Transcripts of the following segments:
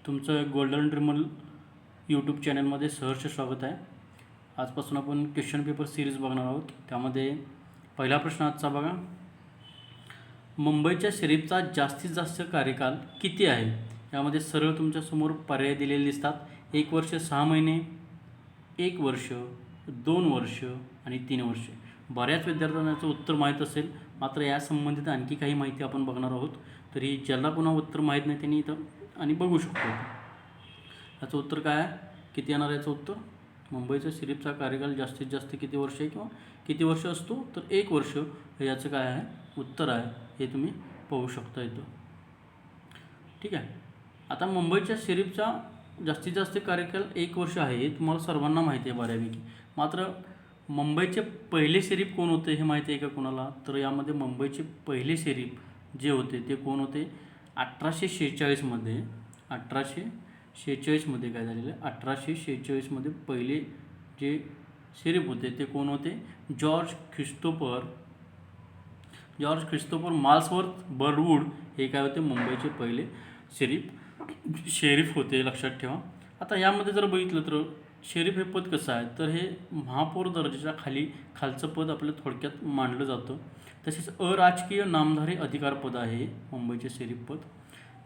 तुमचं golden ड्रीमल YouTube चॅनलमध्ये सहर्ष स्वागत आहे. आजपासून आपण क्वेश्चन पेपर सिरीज बघणार आहोत. त्यामध्ये पहिला प्रश्न आजचा बघा. मुंबईच्या शरीफचा जास्तीत जास्त कार्यकाल किती आहे? यामध्ये सरळ तुमच्यासमोर पर्याय दिलेले दिसतात. 1 वर्ष 6 महिने, 1 वर्ष, 2 वर्ष आणि 3 वर्ष. बऱ्याच विद्यार्थ्यांना याचं उत्तर माहीत असेल, मात्र यासंबंधित आणखी काही माहिती आपण बघणार आहोत. तरी ज्याला पुन्हा उत्तर माहीत नाही त्यांनी इथं आणि बघू शकतो. याचं उत्तर काय आहे? किती येणार याचं उत्तर? मुंबईच्या शरीफचा कार्यकाल जास्तीत जास्त किती वर्ष आहे किंवा किती वर्ष असतो? तर 1 वर्ष हे याचं काय आहे? उत्तर आहे. हे तुम्ही पाहू शकता इथं. ठीक आहे. आता मुंबईच्या शरीफचा जास्तीत जास्त कार्यकाल 1 वर्ष आहे हे तुम्हाला सर्वांना माहिती आहे बऱ्यापैकी. मात्र मुंबईचे पहिले शरीफ कोण होते हे माहिती आहे का कोणाला? तर यामध्ये मुंबईचे पहिले शरीफ जे होते ते कोण होते? 1846मध्ये 1846मध्ये काय झालेलं आहे? 1846मध्ये पहिले जे शरीफ होते ते कोण होते? जॉर्ज ख्रिस्तोफर माल्सवर्थ बर्डवूड हे काय होते? मुंबईचे पहिले शेरीफ होते, लक्षात ठेवा. आता यामध्ये जर बघितलं तर शेरीफ हे पद कसं आहे? तर हे महापौर दर्जाच्या खालचं पद आपल्याला थोडक्यात मांडलं जातं. तसेच अराजकीय नामधारी अधिकार पद आहे मुंबईचे शरीफ पद.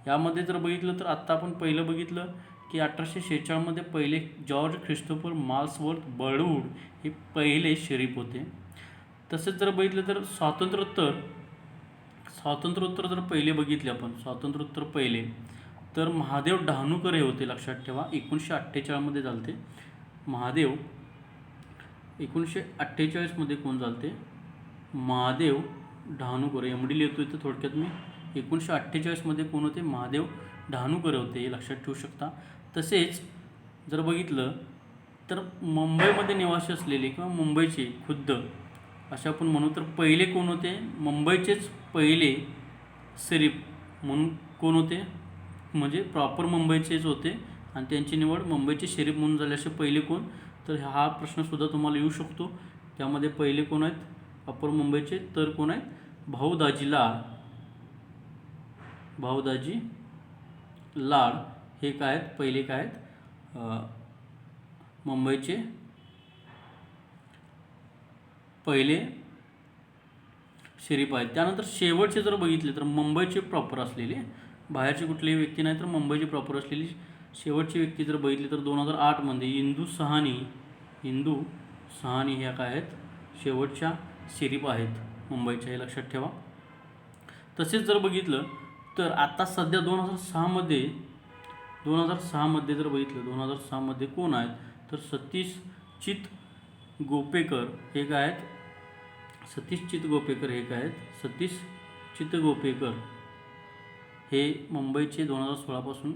यामध्ये जर बघितलं तर आत्ता आपण पहिलं बघितलं की 1846मध्ये पहिले जॉर्ज ख्रिस्तोफर माल्सवर्थ बर्डवूड हे पहिले शरीफ होते. तसेच जर बघितलं तर स्वातंत्र्योत्तर जर पहिले बघितले आपण, स्वातंत्र्योत्तर पहिले तर महादेव डहाणूकर हे होते, लक्षात ठेवा. 1948मध्ये झालते महादेव. 1948मध्ये कोण झालते? महादेव डहाणूकर. MD लिहितो इथं थोडक्यात मी. 1948मध्ये कोण होते? महादेव डहाणूकर होते, हे लक्षात ठेवू शकता. तसेच जर बघितलं तर मुंबईमध्ये निवासी असलेले किंवा मुंबईचे खुद्द अशा आपण म्हणू तर पहिले कोण होते? मुंबईचेच पहिले शरीफ म्हणून कोण होते? म्हणजे प्रॉपर मुंबईचेच होते आणि त्यांची निवड मुंबईचे शरीफ म्हणून झाले. असे पहिले कोण? तर हा प्रश्नसुद्धा तुम्हाला येऊ शकतो. त्यामध्ये पहिले कोण आहेत प्रॉपर मुंबईचे? तर कोण आहेत? भाऊदाजी लाड हे काय आहेत? पहिले काय आहेत? मुंबईचे पहिले शरीफ आहेत. त्यानंतर शेवटचे जर बघितले तर मुंबईचे प्रॉपर असलेले, बाहेरची कुठलीही व्यक्ती नाही तर मुंबईची प्रॉपर असलेली शेवटची व्यक्ती जर बघितली तर 2008मध्ये इंदू सहानी ह्या काय आहेत? शेवटच्या शरीफ आहेत मुंबईच्या, हे लक्षात ठेवा. तसेच जर बघितलं तर आता सध्या 2006मध्ये जर बघितलं 2006मध्ये कोण आहेत? तर सतीश चित गोपेकर हे काय आहेत? सतीश चित गोपेकर हे मुंबईचे 2016पासून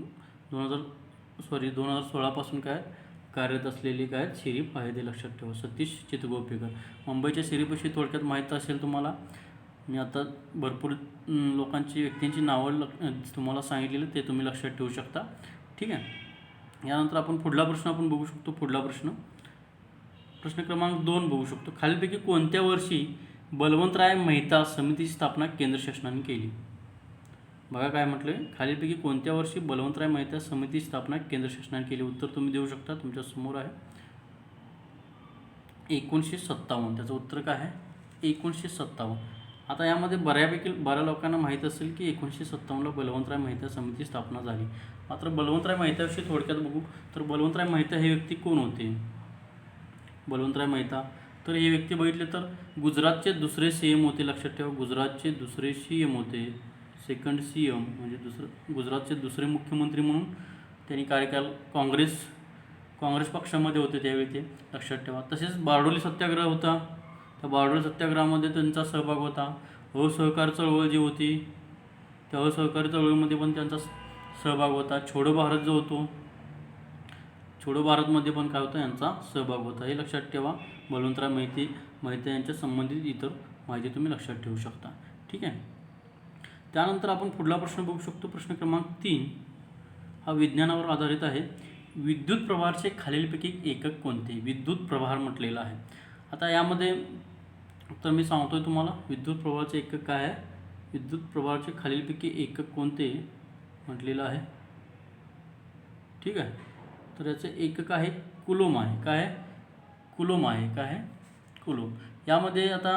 काय कार्यरत असलेले काय शरीफ आहेत, हे लक्षात ठेवा. सतीश चित गोपेकर. मुंबईच्या शरीफविषयी थोडक्यात माहीत असेल तुम्हाला. मी आता भरपूर व्यक्तींची नावं तुम्हाला सांगितलेलं ते तुम्ही लक्षात ठेवू शकता. ठीक आहे. यानंतर आपण पुढला प्रश्न बघू शकतो. प्रश्न क्रमांक 2 बघू शकतो. खालीलपैकी कोणत्या वर्षी बलवंतराय मेहता समितीची स्थापना केंद्र शासनाने केली? बघा काय म्हटलं. खालीलपैकी कोणत्या वर्षी बलवंतराय मेहता समितीची स्थापना केंद्र शासनाने केली? उत्तर तुम्ही देऊ शकता, तुमच्या समोर आहे. 1957. त्याचं उत्तर काय आहे? 1957. आता यामध्ये बऱ्या लोकांना माहीत असेल की 1957ला बलवंतराय मेहता समितीची स्थापना झाली. मात्र बलवंतराय मेहताविषयी थोडक्यात बघू तर बलवंतराय मेहता हे व्यक्ती कोण होते? बलवंतराय मेहता तर हे व्यक्ती बघितले तर गुजरातचे दुसरे CM होते, लक्षात ठेवा. गुजरातचे दुसरे CM होते, सेकंड CM म्हणजे गुजरातचे दुसरे मुख्यमंत्री म्हणून त्यांनी कार्यकाल काँग्रेस पक्षामध्ये होते त्यावेळी, ते लक्षात ठेवा. तसेच बारडोली सत्याग्रह होता, त्या बारडोली सत्याग्रहामध्ये त्यांचा सहभाग होता. असहकार चळवळ जी होती त्या असहकारी चळवळीमध्ये पण त्यांचा सहभाग होता. छोडो भारत जो होतो, छोडो भारतमध्ये पण काय होतं? यांचा सहभाग होता, हे लक्षात ठेवा. बलवंतराय मेहता यांच्या संबंधित इतर माहिती तुम्ही लक्षात ठेवू शकता. ठीक आहे. त्यानंतर आपण पुढला प्रश्न बघू शकतो. प्रश्न क्रमांक 3 हा विज्ञानावर आधारित आहे. विद्युत प्रभाराचे खालीलपैकी एकक कोणते? विद्युत प्रभार म्हटलेला आहे. आता यामध्ये तर मी सांगतोय तुम्हाला विद्युत प्रभाराचे एकक काय आहे. विद्युत प्रभाराचे खालीलपैकी एकक कोणते म्हटलेलं आहे. ठीक आहे. तर याचं एकक आहे कुलोम आहे. काय आहे? कुलोम आहे. काय आहे? कुलोम. यामध्ये आता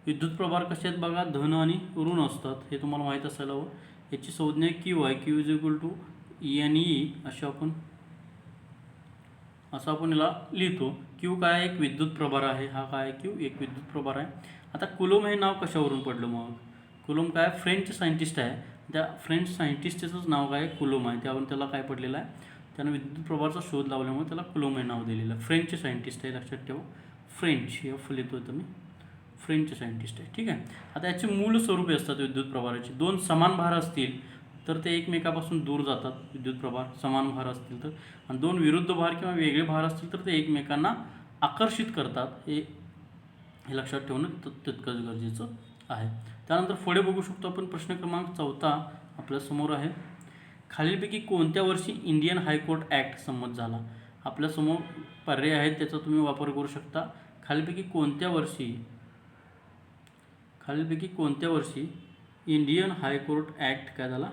विद्युत प्रभार कसे आहेत बघा, धन आणि ऋण असतात, हे तुम्हाला माहीत असायला हवं. याची संज्ञा क्यू आहे. Q is equal to NE असं आपण याला लिहितो. क्यू काय? एक विद्युत प्रभार आहे. हा काय? क्यू एक विद्युत प्रभार आहे. आता कुलोम हे नाव कशावरून पडलं मग? कुलोम काय? फ्रेंच सायंटिस्ट आहे. त्या फ्रेंच सायंटिस्टचंच नाव काय? कुलोम आहे. त्यावरून त्याला काय पडलेलं आहे? त्यानं विद्युत प्रभाराचा शोध लावल्यामुळे त्याला कुलोम हे नाव दिलेलं आहे. फ्रेंच सायंटिस्ट आहे, लक्षात ठेवा. फ्रेंच F लिहितो तुम्ही, फ्रेंच सायंटिस्ट आहे. ठीक आहे. आता याची मूळ स्वरूपे असतात विद्युत प्रभाराची. दोन समान भार असतील तर ते एकमेकापासून दूर जातात, विद्युत प्रभार समान भार असतील तर. आणि दोन विरुद्ध भार किंवा वेगळे भार असतील तर ते एकमेकांना आकर्षित करतात. हे लक्षात ठेवणं तितकंच गरजेचं आहे. त्यानंतर पुढे बघू शकतो आपण प्रश्न क्रमांक 4 आपल्यासमोर आहे. खालीलपैकी कोणत्या वर्षी इंडियन हायकोर्ट ॲक्ट संमत झाला? आपल्यासमोर पर्याय आहेत, त्याचा तुम्ही वापर करू शकता. खालीलपैकी कोणत्या वर्षी इंडियन हायकोर्ट ॲक्ट काय झाला?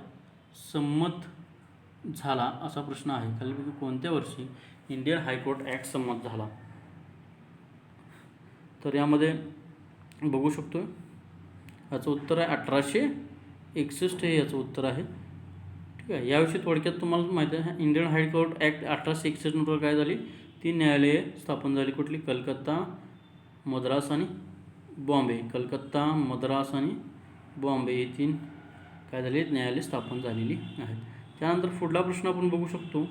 संमत झाला, असा प्रश्न आहे. खालीलपैकी कोणत्या वर्षी इंडियन हायकोर्ट ॲक्ट संमत झाला? तर यामध्ये बघू शकतो, याचं उत्तर आहे 1861 हे याचं उत्तर आहे. ठीक आहे. याविषयी थोडक्यात तुम्हाला माहिती आहे, इंडियन हायकोर्ट ॲक्ट 1861 नंतर काय झाली? 3 न्यायालये स्थापन झाली. कुठली? कलकत्ता, मद्रास आणि बॉम्बे. कलकत्ता, मद्रास आणि बॉम्बे हे 3 काय झाले? न्यायालये स्थापन झालेली आहेत. त्यानंतर पुढला प्रश्न आपण बघू शकतो.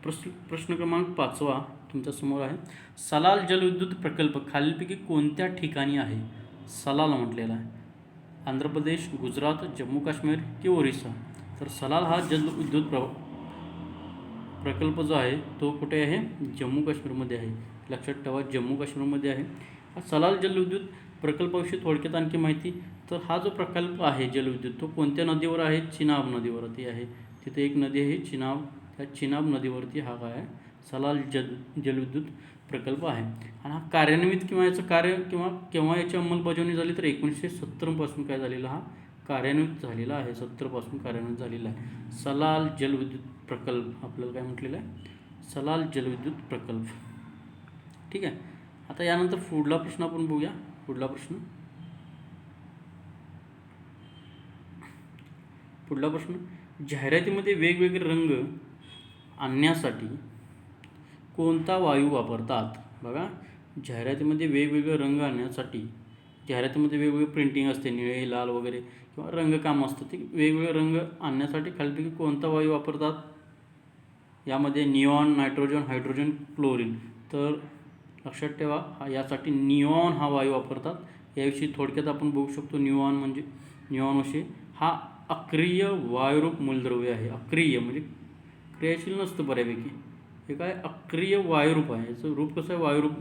प्रश्न क्रमांक 5 तुमच्यासमोर आहे. सलाल जलविद्युत प्रकल्प खालीलपैकी कोणत्या ठिकाणी आहे? सलाल म्हटलेला आहे. आंध्र प्रदेश, गुजरात, जम्मू काश्मीर की ओरिसा? तर सलाल हा जलविद्युत प्रकल्प जो आहे तो कुठे आहे? जम्मू काश्मीरमध्ये आहे. लक्षात ठेवा, जम्मू काश्मीरमध्ये आहे. सलाल जलविद्युत प्रकल्पाविषयी थोडक्यात आणखी माहिती. तर हा जो प्रकल्प आहे जलविद्युत, तो कोणत्या नदीवर आहे? चिनाब नदीवरती आहे. तिथे एक नदी आहे चिनाब, त्या चिनाब नदीवरती हा काय आहे? सलाल जलविद्युत प्रकल्प आहे. आणि हा कार्यान्वित किंवा याचं कार्य किंवा केव्हा याची अंमलबजावणी झाली? तर 1970 पासून काय झालेला? हा कार्यान्वित झालेला आहे. 70 पासून कार्यान्वित झालेला आहे सलाल जलविद्युत प्रकल्प. आपल्याला काय म्हटलेलं आहे? सलाल जलविद्युत प्रकल्प. ठीक आहे. आता यानंतर पुढला प्रश्न आपण बघूया. पुढला प्रश्न, जाहिरातीमध्ये वेगवेगळे रंग आणण्यासाठी कोणता वायू वापरतात? बघा, जाहिरातीमध्ये वेगवेगळे रंग आणण्यासाठी, जाहिरातीमध्ये वेगवेगळे प्रिंटिंग असते, निळे, लाल वगैरे किंवा रंगकाम असतं, ते वेगवेगळे रंग आणण्यासाठी खालीलपैकी कोणता वायू वापरतात? यामध्ये निऑन, नायट्रोजन, हायड्रोजन, क्लोरीन. तर लक्षात ठेवा, यासाठी निऑन हा वायू वापरतात. याविषयी थोडक्यात आपण बघू शकतो. निऑन विषयी हा अक्रिय वायुरूप मूलद्रव्य आहे. अक्रिय म्हणजे क्रियाशील नसतं बऱ्यापैकी. हे काय? अक्रिय वायुरूप आहे. याचं रूप कसं आहे? वायुरूप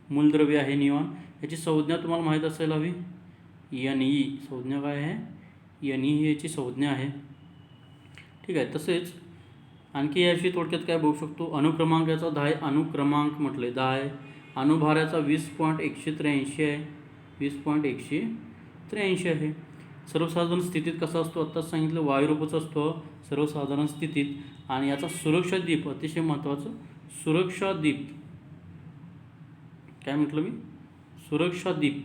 मूलद्रव्य आहे निऑन. याची संज्ञा तुम्हाला माहीत असायला हवी. NE संज्ञा काय आहे? NE ही याची संज्ञा आहे. ठीक आहे. तसेच आणखी याविषयी थोडक्यात काय बघू शकतो? अणुक्रमांक याचा 10 अणुक्रमांक म्हटले 10 आहे. अणुभार याचा 20.183 आहे. 20.183 आहे. सर्वसाधारण स्थितीत कसा असतो? आत्ताच सांगितलं, वायुरूपच असतो सर्वसाधारण स्थितीत. आणि याचा सुरक्षा दीप अतिशय महत्त्वाचं. सुरक्षा दीप काय म्हटलं मी? सुरक्षा दीप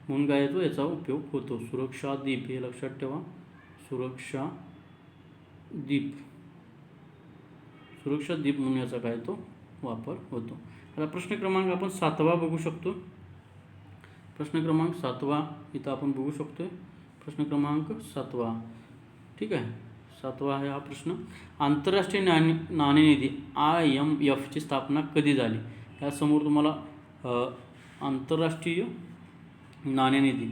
म्हणून काय येतो? याचा उपयोग होतो. सुरक्षा दीप हे लक्षात ठेवा. सुरक्षा दीप म्हणून याचा काय तो वापर होतो. आता प्रश्न क्रमांक आपण 7 बघू शकतो. प्रश्न क्रमांक 7 इथं आपण बघू शकतो. प्रश्न क्रमांक 7. ठीक आहे. 7 आहे हा प्रश्न. आंतरराष्ट्रीय नाणेनिधी IMF ची स्थापना कधी झाली? यासमोर तुम्हाला आंतरराष्ट्रीय नाणेनिधी,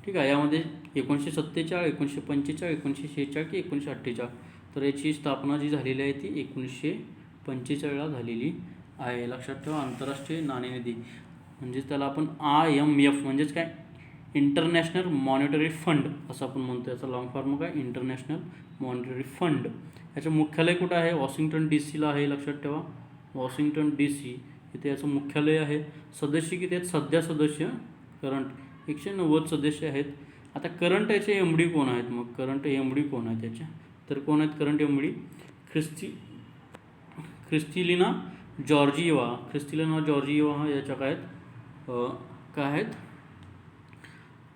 ठीक आहे, यामध्ये 1947, 1945, 1946 की 1948. तर याची स्थापना जी झालेली आहे ती 1945ला झालेली आहे. लक्षात ठेवा. आंतरराष्ट्रीय नाणेनिधी म्हणजेच त्याला आपण IMF म्हणजेच काय? इंटरनॅशनल मॉनिटरी फंड असं आपण म्हणतो. याचा लॉंग फॉर्म काय? International monetary fund. याचं मुख्यालय कुठं आहे? वॉशिंग्टन DC आहे. लक्षात ठेवा. वॉशिंग्टन DC इथे याचं मुख्यालय आहे. सदस्य किती आहेत? सध्या सदस्य करंट 190 सदस्य आहेत. आता करंट याचे MD कोण आहेत? मग करंट MD कोण आहेत त्याचे? तर कोण आहेत करंट MD? ख्रिस्तीलिना जॉर्जिएवा हा याच्या काय आहेत, काय आहेत,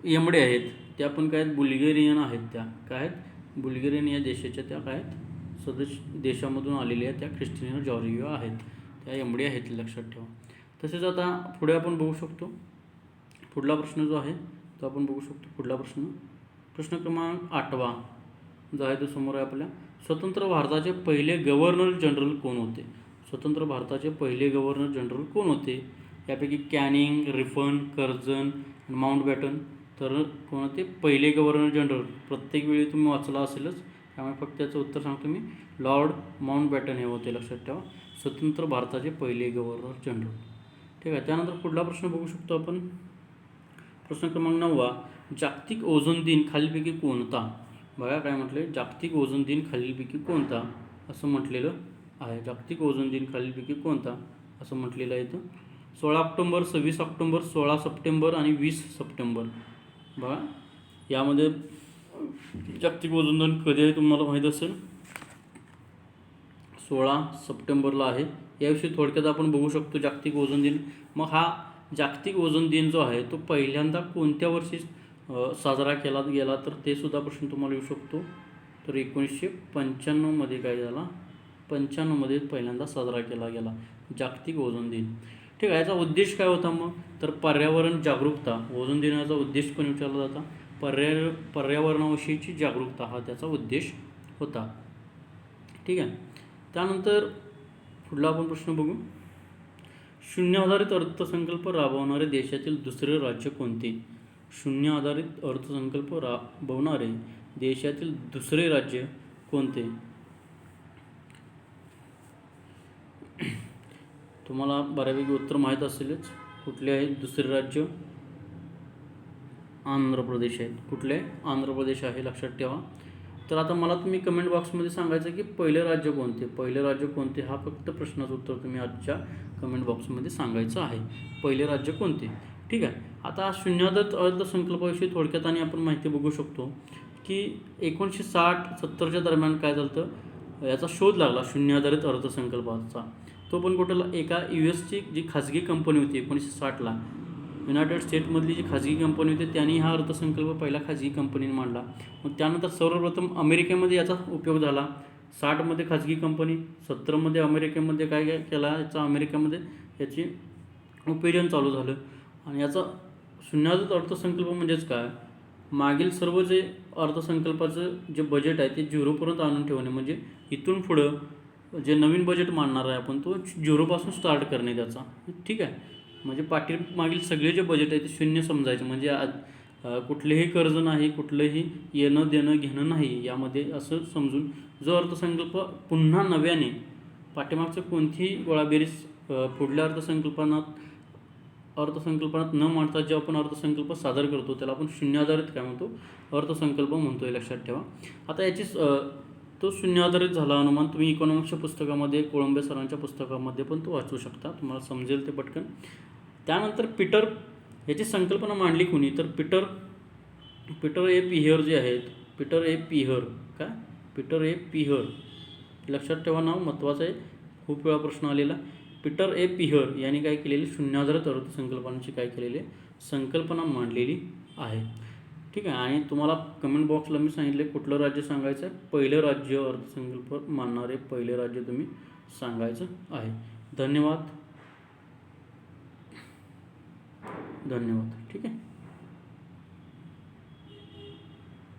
एमडे आहेत. त्या पण काय आहेत, बुल्गेरियन आहेत. त्या काय आहेत, बुल्गेरियन या देशाच्या त्या काय आहेत, सदस्य देशामधून आलेल्या त्या ख्रिस्तीलिना जॉर्जिएवा आहेत. त्या एमडे आहेत, लक्षात ठेवा. तसेच आता पुढे आपण बघू शकतो, पुढला प्रश्न जो आहे तो आपण बघू शकतो. पुढला प्रश्न क्रमांक 8 जो आहे तो समोर आहे आपल्या. स्वतंत्र भारताचे पहिले गव्हर्नर जनरल कोण होते? स्वतंत्र भारताचे पहिले गव्हर्नर जनरल कोण होते? यापैकी कॅनिंग, रिफन, कर्झन, माउंटबॅटन. तर कोण होते पहिले गव्हर्नर जनरल? प्रत्येक वेळी तुम्ही वाचला असेलच, त्यामुळे फक्त त्याचं उत्तर सांगतो मी. लॉर्ड माउंटबॅटन हे होते, लक्षात ठेवा, स्वतंत्र भारताचे पहिले गव्हर्नर जनरल. ठीक आहे. त्यानंतर पुढला प्रश्न बघू शकतो आपण. प्रश्न क्रमांक 9 जागतिक ओझोन दिन खालीलपैकी कोणता? बघा काय म्हटलं, जागतिक ओझोन दिन खालीलपैकी कोणता असं म्हटलेलं आहे. जागतिक ओझोन दिन खालीलपैकी कोणता असं म्हटलेलं आहे. इथं 16 ऑक्टोबर, 26 ऑक्टोबर, 16 सप्टेंबर आणि 20 सप्टेंबर. बघा यामध्ये जागतिक ओझोन दिन कधी आहे तुम्हाला माहीत असेल, 16 सप्टेंबरला आहे. याविषयी थोडक्यात आपण बघू शकतो जागतिक ओझोन दिन. मग हा जागतिक ओझोन दिन जो आहे तो पहिल्यांदा कोणत्या वर्षी साजरा केला गेला, तर ते सुद्धा प्रश्न तुम्हाला येऊ शकतो. तर 1995 काय झाला, 95 पहिल्यांदा साजरा केला गेला जागतिक ओझोन दिन. ठीक आहे. याचा उद्देश काय होता मग, तर पर्यावरण जागरूकता. ओझोन दिनाचा उद्देश पण विचारला जाता, पर्यावरणाविषयीची जागरूकता हा त्याचा उद्देश होता. ठीक आहे. त्यानंतर पुढला आपण प्रश्न बघू. शून्य आधारित अर्थसंकल्प राबवणारे देशातील दुसरे राज्य कोणते? शून्य आधारित अर्थसंकल्प राबवणारे देशातील दुसरे राज्य कोणते? तुम्हाला बऱ्यापैकी उत्तर माहीत असेलच. कुठले आहेत दुसरे राज्य? आंध्र प्रदेश आहेत. कुठले? आंध्र प्रदेश आहे, लक्षात ठेवा. तर आता मला तुम्ही कमेंट बॉक्समध्ये सांगायचं की पहिले राज्य कोणते, पहिले राज्य कोणते, हा फक्त प्रश्नाचं उत्तर तुम्ही आजच्या कमेंट बॉक्समध्ये सांगायचं आहे. पहिले राज्य कोणते? ठीक आहे. आता शून्याधारित अर्थसंकल्पाविषयी थोडक्यात आणि आपण माहिती बघू शकतो की 1960-70च्या दरम्यान काय झालं तर याचा शोध लागला शून्याधारित अर्थसंकल्पाचा. तो पण कुठला, एका US ची जी खाजगी कंपनी होती 1960ला, युनायटेड स्टेटमधली जी खाजगी कंपनी होती त्यांनी हा अर्थसंकल्प पहिला खाजगी कंपनीने मांडला. मग त्यानंतर सर्वप्रथम अमेरिकेमध्ये याचा उपयोग झाला. 60मध्ये खाजगी कंपनी, 70मध्ये अमेरिकेमध्ये काय केला, याचा अमेरिकेमध्ये याची उपयोजन चालू झालं. आणि याचा शून्याधारित अर्थसंकल्प म्हणजेच काय, मागील सर्व जे अर्थसंकल्पाचं जे बजेट आहे ते 0पर्यंत आणून ठेवणे. म्हणजे इथून पुढं जे नवीन बजेट मांडणार आहे आपण तो 0पासून स्टार्ट करणे त्याचा. ठीक आहे. म्हणजे पाठीमागील सगळे जे बजेट आहे ते शून्य समजायचं. म्हणजे कुठलेही कर्ज नाही, कुठलंही येणं देणं घेणं नाही यामध्ये, असं समजून जो अर्थसंकल्प पुन्हा नव्याने पाठीमागचं कोणतीही गोळाबेरीज पुढल्या अर्थसंकल्पात न मांडता जे आपण अर्थसंकल्प सादर करतो त्याला आपण शून्याधारित काय म्हणतो, अर्थसंकल्प म्हणतोय, लक्षात ठेवा. आता याची तो शून्याधारित झाला अनुमान तुम्ही इकॉनॉमिक्सच्या पुस्तकामध्ये, कोळंबे सरांच्या पुस्तकामध्ये पण तो वाचू शकता, तुम्हाला समजेल ते पटकन. त्यानंतर पीटर याची संकल्पना मांडली कोणी, तर पीटर ए पिहर जे आहेत, पीटर ए पिहर, लक्षात ठेवा, नाव महत्त्वाचं आहे, खूप वेळा प्रश्न आलेला. पीटर ए पिहर यांनी काय केलेली, शून्याधारित अर्थसंकल्पांची काय केलेली संकल्पना मांडलेली आहे. ठीक आहे. आणि तुम्हाला कमेंट बॉक्सला मी सांगितले कुठलं राज्य सांगायचं आहे, पहिलं राज्य अर्थसंकल्प मानणारे पहिले राज्य तुम्ही सांगायचं आहे. धन्यवाद. ठीक आहे.